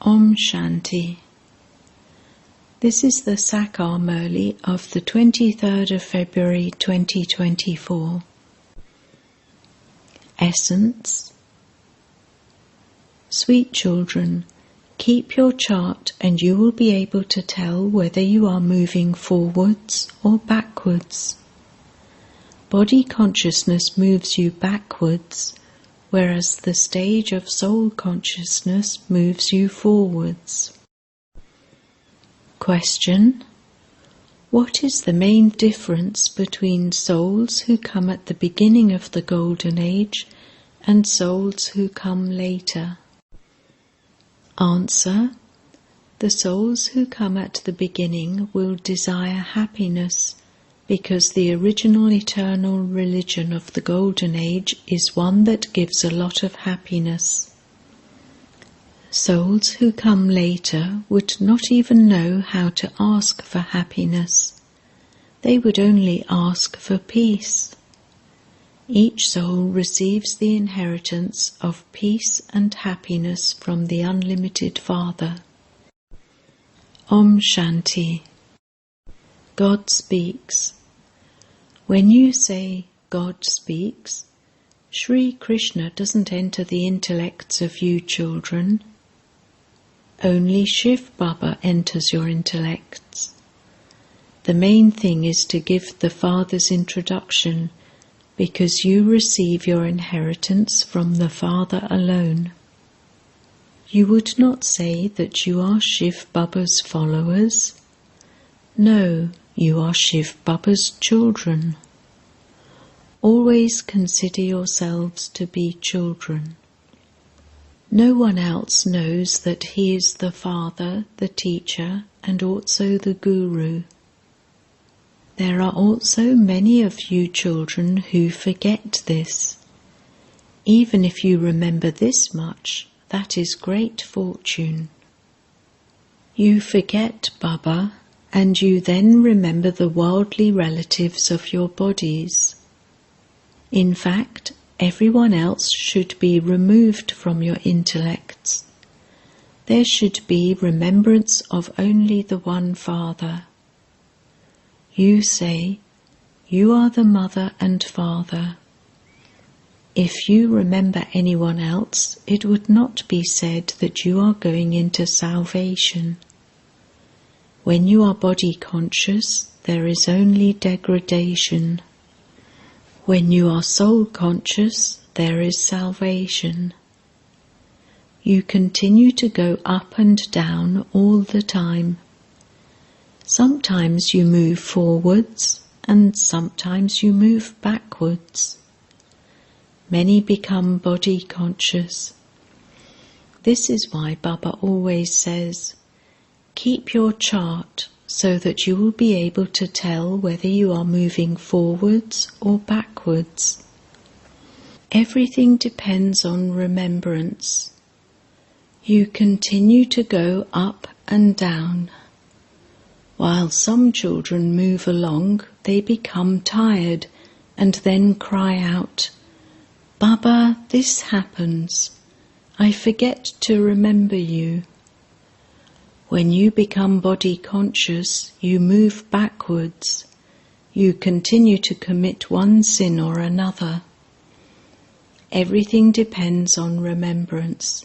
Om Shanti. This is the Sakar Murli of the 23rd of February 2024. Essence. Sweet children, keep your chart and you will be able to tell whether you are moving forwards or backwards. Body consciousness moves you backwards, whereas the stage of soul consciousness moves you forwards. Question: what is the main difference between souls who come at the beginning of the Golden Age and souls who come later? Answer: the souls who come at the beginning will desire happiness, because the original eternal religion of the Golden Age is one that gives a lot of happiness. Souls who come later would not even know how to ask for happiness. They would only ask for peace. Each soul receives the inheritance of peace and happiness from the Unlimited Father. Om Shanti. God speaks. When you say God speaks, Sri Krishna doesn't enter the intellects of you children. Only Shiv Baba enters your intellects. The main thing is to give the Father's introduction, because you receive your inheritance from the Father alone. You would not say that you are Shiv Baba's followers. No, you are Shiv Baba's children. Always consider yourselves to be children. No one else knows that he is the Father, the Teacher, and also the Guru. There are also many of you children who forget this. Even if you remember this much, that is great fortune. You forget Baba, and you then remember the worldly relatives of your bodies. In fact, everyone else should be removed from your intellects. There should be remembrance of only the one Father. You say, you are the mother and father. If you remember anyone else, it would not be said that you are going into salvation. When you are body conscious, there is only degradation. When you are soul conscious, there is salvation. You continue to go up and down all the time. Sometimes you move forwards and sometimes you move backwards. Many become body conscious. This is why Baba always says, keep your chart so that you will be able to tell whether you are moving forwards or backwards. Everything depends on remembrance. You continue to go up and down. While some children move along, they become tired and then cry out, Baba, this happens. I forget to remember you. When you become body conscious, you move backwards. You continue to commit one sin or another. Everything depends on remembrance.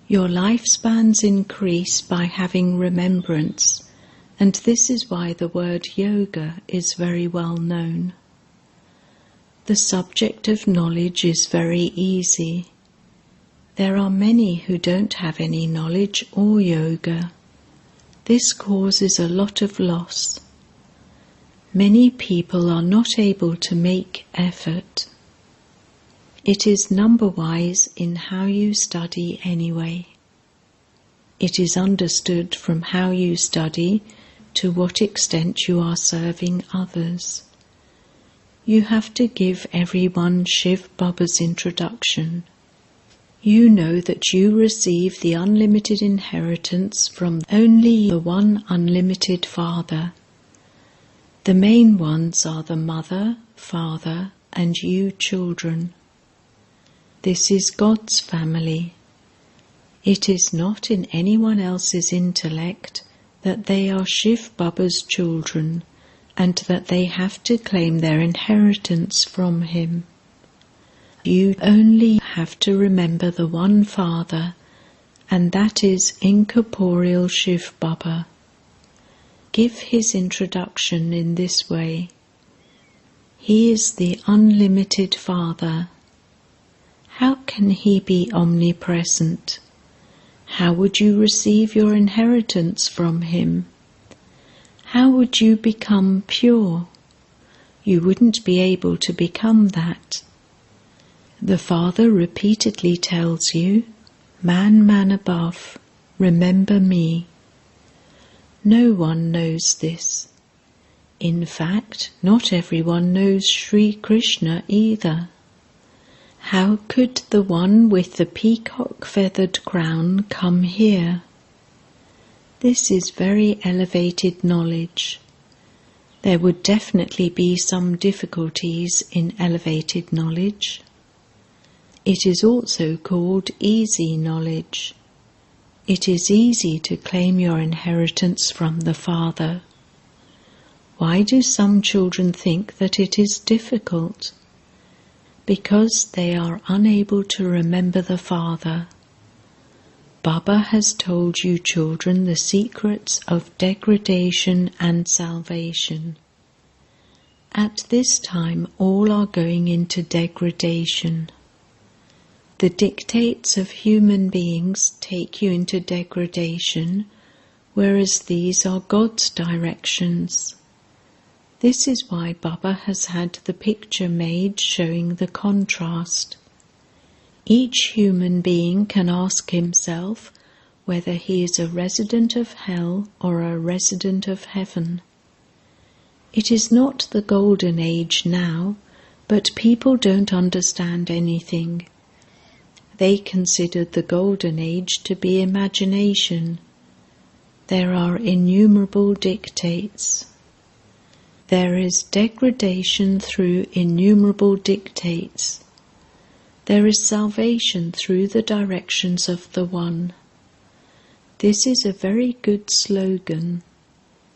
Your lifespans increase by having remembrance, and this is why the word yoga is very well known. The subject of knowledge is very easy. There are many who don't have any knowledge or yoga. This causes a lot of loss. Many people are not able to make effort. It is number-wise in how you study anyway. It is understood from how you study to what extent you are serving others. You have to give everyone Shiv Baba's introduction. You know that you receive the unlimited inheritance from only the one unlimited Father. The main ones are the Mother, Father, and you children. This is God's family. It is not in anyone else's intellect that they are Shiv Baba's children and that they have to claim their inheritance from him. You only have to remember the one Father, and that is incorporeal Shiv Baba. Give his introduction in this way. He is the unlimited Father. How can he be omnipresent? How would you receive your inheritance from him? How would you become pure? You wouldn't be able to become that. The Father repeatedly tells you, "Man, man above, remember me." No one knows this. In fact, not everyone knows Sri Krishna either. How could the one with the peacock-feathered crown come here? This is very elevated knowledge. There would definitely be some difficulties in elevated knowledge. It is also called easy knowledge. It is easy to claim your inheritance from the Father. Why do some children think that it is difficult? Because they are unable to remember the Father. Baba has told you children the secrets of degradation and salvation. At this time all are going into degradation. The dictates of human beings take you into degradation, whereas these are God's directions. This is why Baba has had the picture made showing the contrast. Each human being can ask himself whether he is a resident of hell or a resident of heaven. It is not the golden age now, but people don't understand anything. They consider the golden age to be imagination. There are innumerable dictates. There is degradation through innumerable dictates. There is salvation through the directions of the One. This is a very good slogan.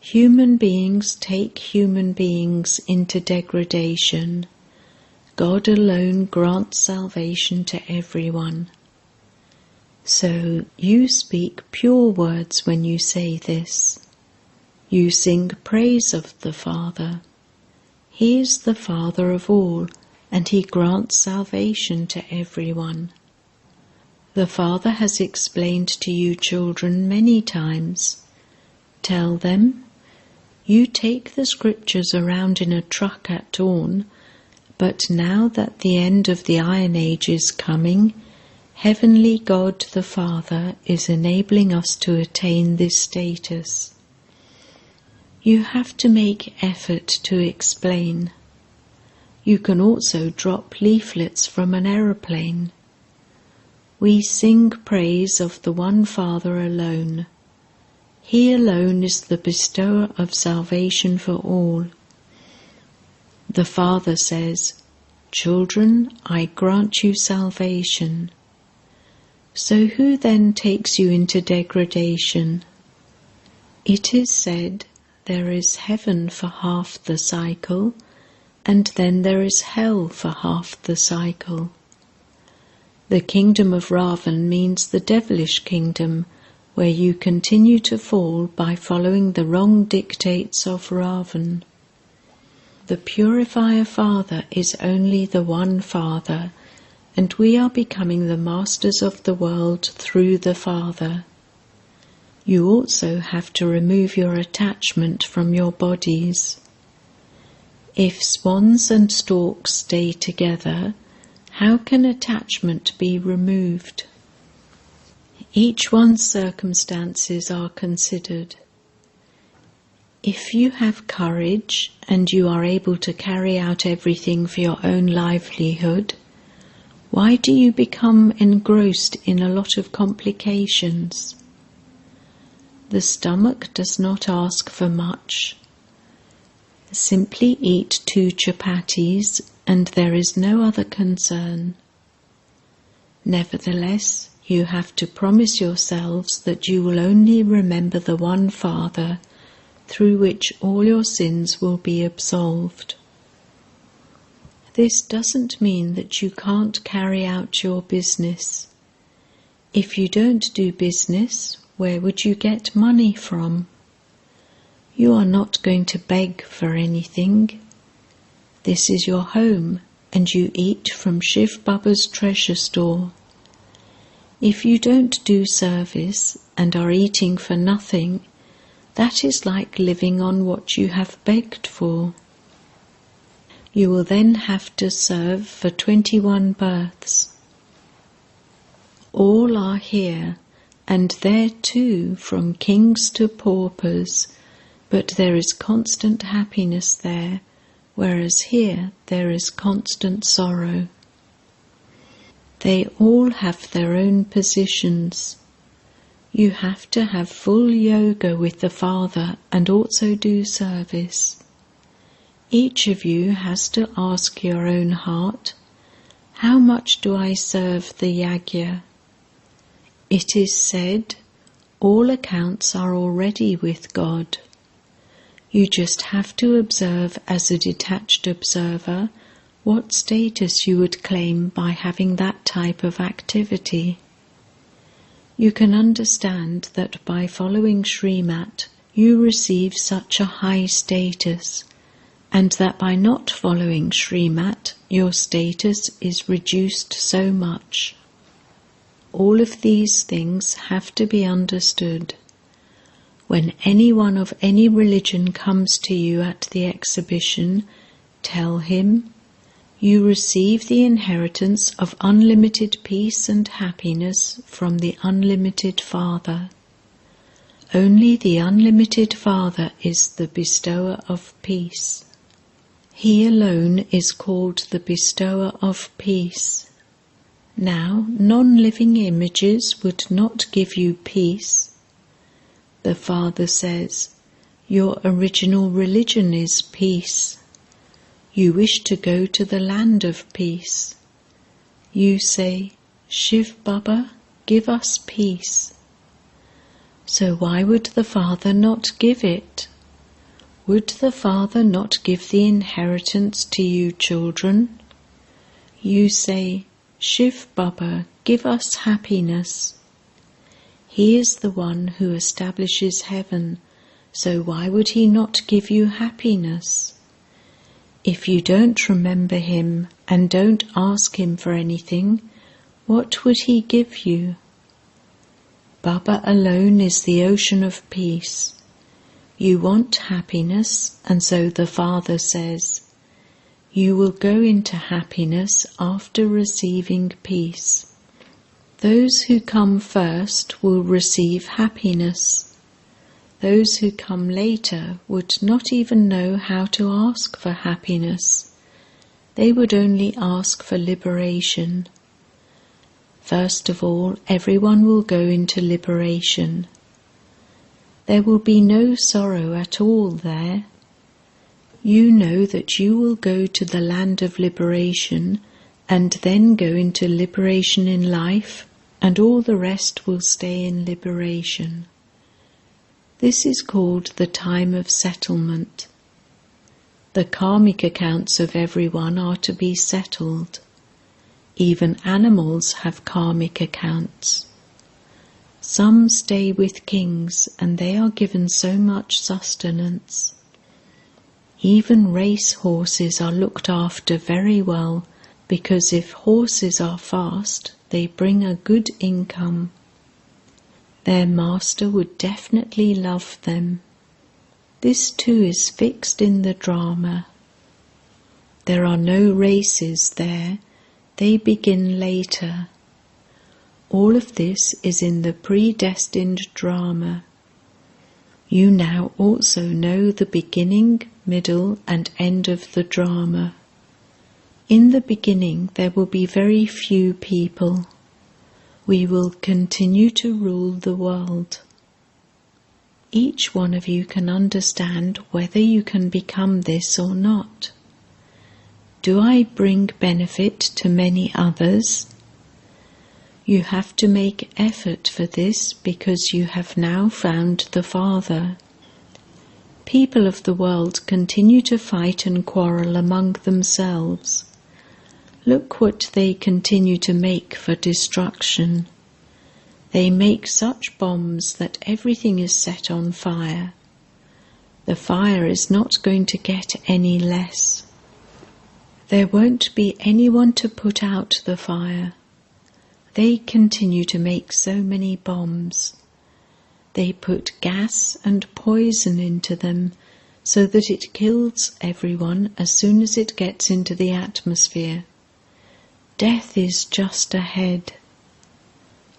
Human beings take human beings into degradation. God alone grants salvation to everyone. So you speak pure words when you say this. You sing praise of the Father. He is the Father of all, and he grants salvation to everyone. The Father has explained to you children many times. Tell them, you take the scriptures around in a truck at dawn, but now that the end of the Iron Age is coming, Heavenly God the Father is enabling us to attain this status. You have to make effort to explain. You can also drop leaflets from an aeroplane. We sing praise of the one Father alone. He alone is the bestower of salvation for all. The Father says, "Children, I grant you salvation." So who then takes you into degradation? It is said, there is heaven for half the cycle, and then there is hell for half the cycle. The kingdom of Ravan means the devilish kingdom, where you continue to fall by following the wrong dictates of Ravan. The Purifier Father is only the one Father, and we are becoming the masters of the world through the Father. You also have to remove your attachment from your bodies. If swans and storks stay together, how can attachment be removed? Each one's circumstances are considered. If you have courage and you are able to carry out everything for your own livelihood, why do you become engrossed in a lot of complications? The stomach does not ask for much. Simply eat 2 chapatis and there is no other concern. Nevertheless, You have to promise yourselves that you will only remember the one Father, through which all your sins will be absolved. This doesn't mean that you can't carry out your business. If you don't do business, where would you get money from? You are not going to beg for anything. This is your home, and you eat from Shiv Baba's treasure store. If you don't do service and are eating for nothing, that is like living on what you have begged for. You will then have to serve for 21 births. All are here, and there too, from kings to paupers, but there is constant happiness there, whereas here there is constant sorrow. They all have their own positions. You have to have full yoga with the Father and also do service. Each of you has to ask your own heart, how much do I serve the yajna? It is said, all accounts are already with God. You just have to observe as a detached observer what status you would claim by having that type of activity. You can understand that by following Srimat, you receive such a high status, and that by not following Srimat, your status is reduced so much. All of these things have to be understood. When anyone of any religion comes to you at the exhibition, tell him, you receive the inheritance of unlimited peace and happiness from the unlimited Father. Only the unlimited Father is the bestower of peace. He alone is called the bestower of peace. Now, non-living images would not give you peace. The Father says, your original religion is peace. You wish to go to the land of peace. You say, Shiv Baba, give us peace. So why would the Father not give it? Would the Father not give the inheritance to you children? You say, Shiv Baba, give us happiness. He is the one who establishes heaven, so why would he not give you happiness? If you don't remember him and don't ask him for anything, what would he give you? Baba alone is the ocean of peace. You want happiness, and so the Father says, you will go into happiness after receiving peace. Those who come first will receive happiness. Those who come later would not even know how to ask for happiness. They would only ask for liberation. First of all, everyone will go into liberation. There will be no sorrow at all there. You know that you will go to the land of liberation and then go into liberation in life, and all the rest will stay in liberation. This is called the time of settlement. The karmic accounts of everyone are to be settled. Even animals have karmic accounts. Some stay with kings and they are given so much sustenance. Even race horses are looked after very well, because if horses are fast, they bring a good income. Their master would definitely love them. This too is fixed in the drama. There are no races there, they begin later. All of this is in the predestined drama. You now also know the beginning, middle, and end of the drama. In the beginning there will be very few people. We will continue to rule the world. Each one of you can understand whether you can become this or not. Do I bring benefit to many others? You have to make effort for this because you have now found the Father. People of the world continue to fight and quarrel among themselves. Look what they continue to make for destruction. They make such bombs that everything is set on fire. The fire is not going to get any less. There won't be anyone to put out the fire. They continue to make so many bombs. They put gas and poison into them so that it kills everyone as soon as it gets into the atmosphere. Death is just ahead.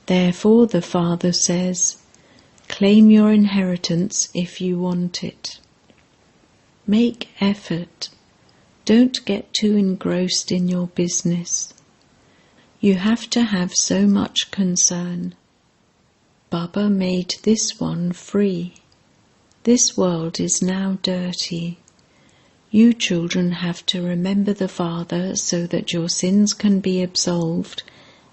Therefore the Father says, claim your inheritance if you want it. Make effort. Don't get too engrossed in your business. You have to have so much concern. Baba made this one free. This world is now dirty. You children have to remember the Father so that your sins can be absolved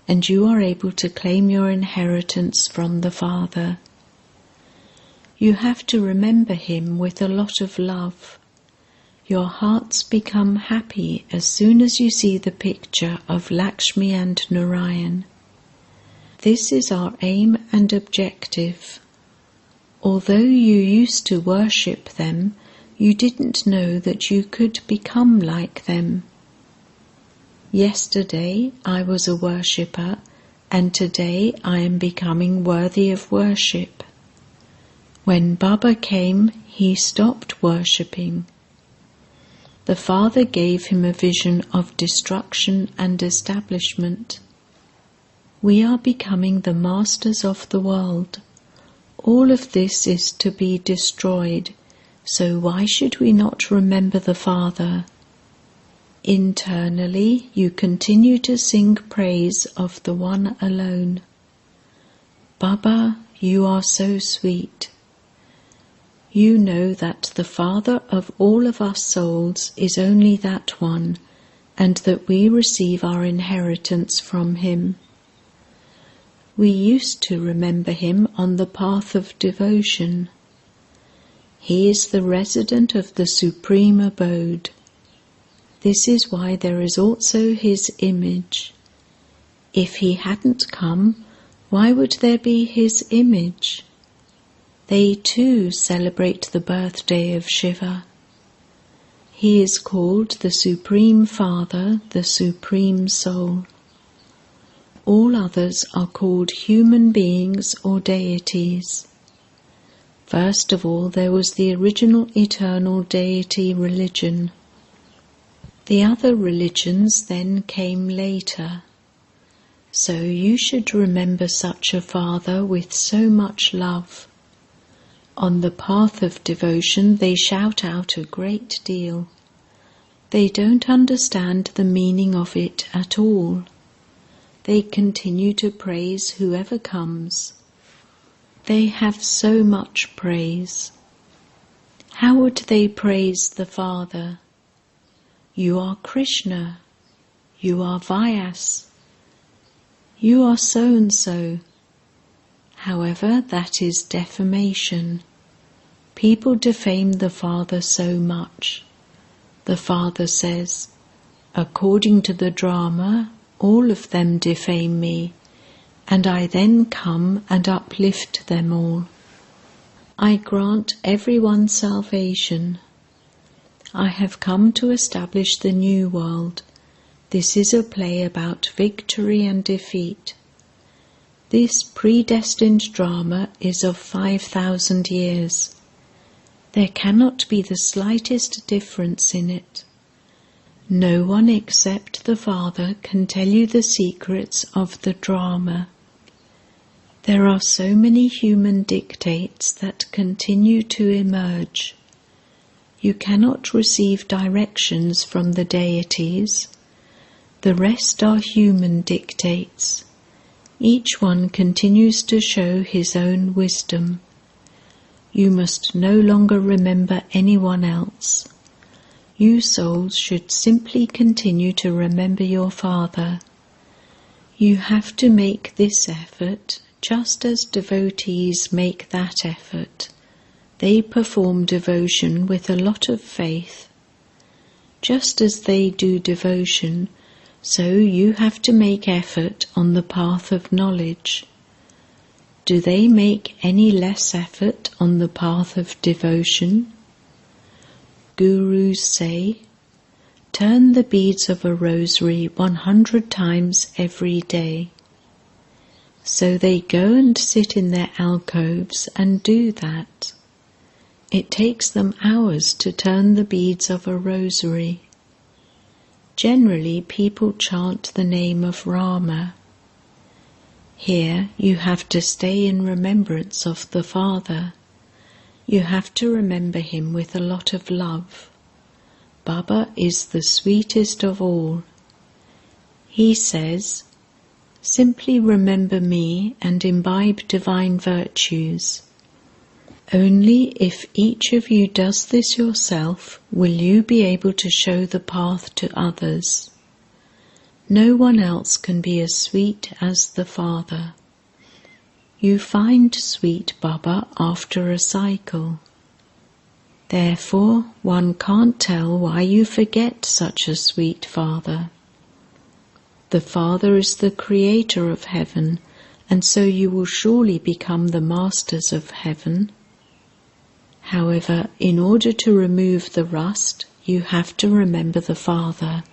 and you are able to claim your inheritance from the Father. You have to remember Him with a lot of love. Your hearts become happy as soon as you see the picture of Lakshmi and Narayan. This is our aim and objective. Although you used to worship them, you didn't know that you could become like them. Yesterday I was a worshipper, and today I am becoming worthy of worship. When Baba came, he stopped worshipping. The Father gave him a vision of destruction and establishment. We are becoming the masters of the world. All of this is to be destroyed, so why should we not remember the Father? Internally, you continue to sing praise of the One alone. Baba, you are so sweet. You know that the Father of all of us souls is only that one, and that we receive our inheritance from Him. We used to remember Him on the path of devotion. He is the resident of the supreme abode. This is why there is also His image. If He hadn't come, why would there be His image? They too celebrate the birthday of Shiva. He is called the Supreme Father, the Supreme Soul. All others are called human beings or deities. First of all, there was the original eternal deity religion. The other religions then came later. So you should remember such a Father with so much love. On the path of devotion they shout out a great deal. They don't understand the meaning of it at all. They continue to praise whoever comes. They have so much praise. How would they praise the Father? You are Krishna. You are Vyas. You are so-and-so. However, that is defamation. People defame the Father so much. The Father says, according to the drama, all of them defame me, and I then come and uplift them all. I grant everyone salvation. I have come to establish the new world. This is a play about victory and defeat. This predestined drama is of 5,000 years. There cannot be the slightest difference in it. No one except the Father can tell you the secrets of the drama. There are so many human dictates that continue to emerge. You cannot receive directions from the deities. The rest are human dictates. Each one continues to show his own wisdom. You must no longer remember anyone else. You souls should simply continue to remember your Father. You have to make this effort just as devotees make that effort. They perform devotion with a lot of faith. Just as they do devotion, so you have to make effort on the path of knowledge. Do they make any less effort on the path of devotion? Gurus say, turn the beads of a rosary 100 times every day. So they go and sit in their alcoves and do that. It takes them hours to turn the beads of a rosary. Generally, people chant the name of Rama. Here you have to stay in remembrance of the Father. You have to remember him with a lot of love. Baba is the sweetest of all. He says, simply remember me and imbibe divine virtues. Only if each of you does this yourself will you be able to show the path to others. No one else can be as sweet as the Father. You find sweet Baba after a cycle. Therefore, one can't tell why you forget such a sweet Father. The Father is the creator of heaven, and so you will surely become the masters of heaven. However, in order to remove the rust, you have to remember the Father.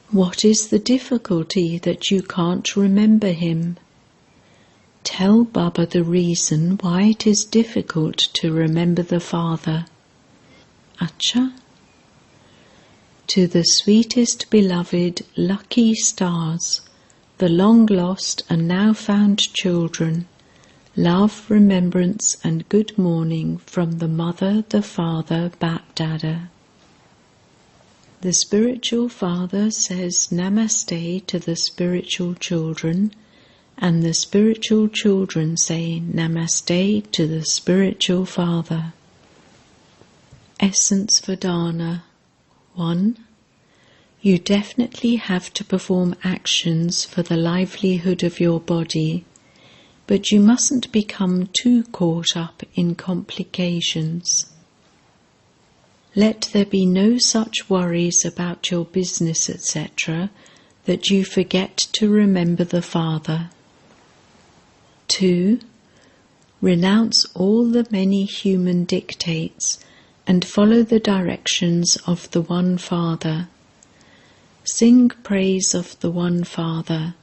What is the difficulty that you can't remember him? Tell Baba the reason why it is difficult to remember the Father. Acha? To the sweetest beloved lucky stars, the long lost and now found children, love, remembrance and good morning from the Mother, the Father, Bap-Dada. The spiritual father says Namaste to the spiritual children, and the spiritual children say Namaste to the spiritual father. Essence for Dana. 1. You definitely have to perform actions for the livelihood of your body, but you mustn't become too caught up in complications. Let there be no such worries about your business, etc., that you forget to remember the Father. 2. Renounce all the many human dictates and follow the directions of the One Father. Sing praise of the One Father.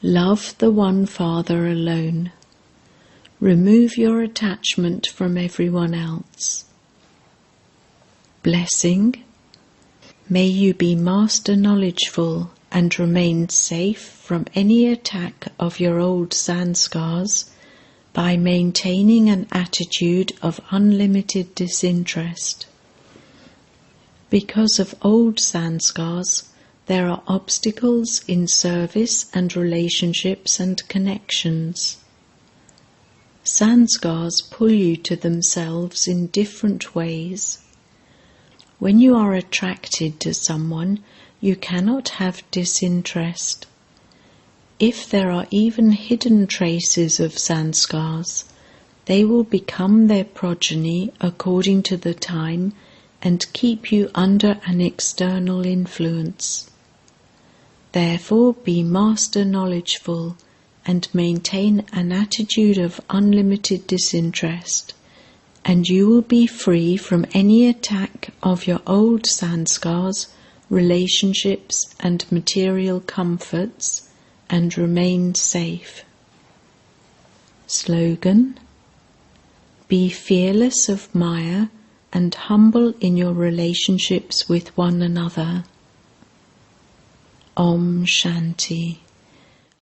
Love the One Father alone. Remove your attachment from everyone else. Blessing. May you be master knowledgeful and remain safe from any attack of your old sanskars by maintaining an attitude of unlimited disinterest. Because of old sanskars, there are obstacles in service and relationships and connections. Sanskars pull you to themselves in different ways. When you are attracted to someone, you cannot have disinterest. If there are even hidden traces of sanskars, they will become their progeny according to the time and keep you under an external influence. Therefore, be master knowledgeful and maintain an attitude of unlimited disinterest, and you will be free from any attack of your old sanskars, relationships and material comforts, and remain safe. Slogan: Be fearless of Maya and humble in your relationships with one another. Om Shanti.